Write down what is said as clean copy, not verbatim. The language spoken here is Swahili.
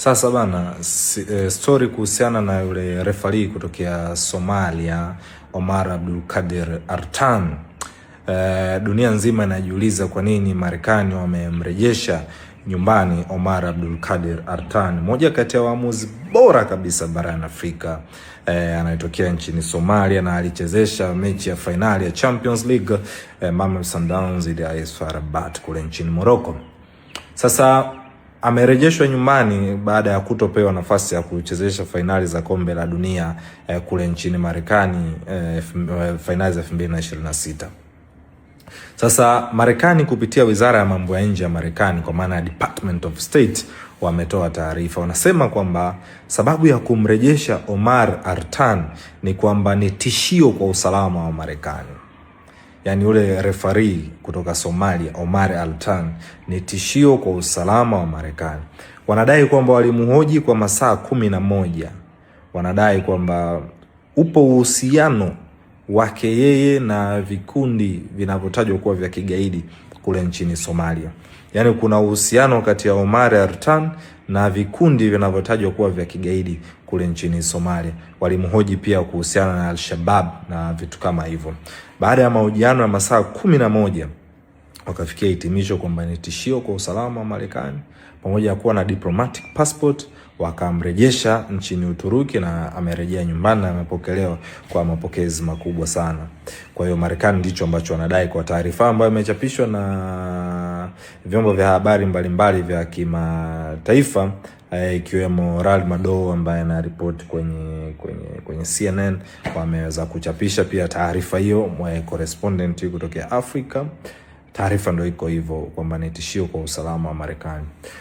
Sasa bana, story kuhusiana na yule referee kutokea Somalia, Omar Abdulkadir Artan. Dunia nzima inajiuliza kwa nini Marekani wamemrejesha nyumbani Omar Abdulkadir Artan, moja kati ya waamuzi bora kabisa barani Afrika. Anayetokea nchini Somalia na alichezesha mechi ya finali ya Champions League, Mamelodi Sundowns dhidi ya AS FAR Rabat kule nchini Morocco. Sasa amerejeshwa nyumbani baada ya kutopewa nafasi ya kuchezesha fainali za kombe la dunia kule nchini Marekani, fainali za 2026. Sasa Marekani kupitia Wizara ya Mambo ya Nje ya Marekani, kwa maana ya Department of State, wametoa taarifa. Wanasema kwamba sababu ya kumrejesha Omar Artan ni kwamba ni tishio kwa usalama wa Marekani. Yaani ule referee kutoka Somalia, Omar Artan, ni tishio kwa usalama wa Marekani. Wanadai kwamba walimhoji kwa masaa 11. Wanadai kwamba upo uhusiano wake yeye na vikundi vinavyotajwa kuwa vya kigaidi kule nchini Somalia. Yaani kuna uhusiano kati ya Omar Artan na vikundi vinavyotajwa kuwa vya kigaidi kule nchini Somalia. Walimhoji pia kuhusiana na Al-Shabaab na vitu kama hivyo. Baada ya mahojiano ya masaa 11, wakafikia hitimisho kwamba ni tishio kwa usalama wa Marekani, pamoja na kuwa na diplomatic passport. Wakamrejesha nchini Uturuki na amerejea nyumbani na amepokelewa kwa mapokezi makubwa sana. Kwa hiyo Marekani ndicho ambacho wanadai kwa taarifa ambayo imechapishwa na vyombo vya habari mbalimbali vya kimataifa, ikiwemo Ral Mado ambaye ana report kwenye CNN. Wameweza kuchapisha pia taarifa hiyo, correspondent kutokea Afrika. Taarifa ndio iko hivyo kwamba ni tishio kwa usalama wa Marekani.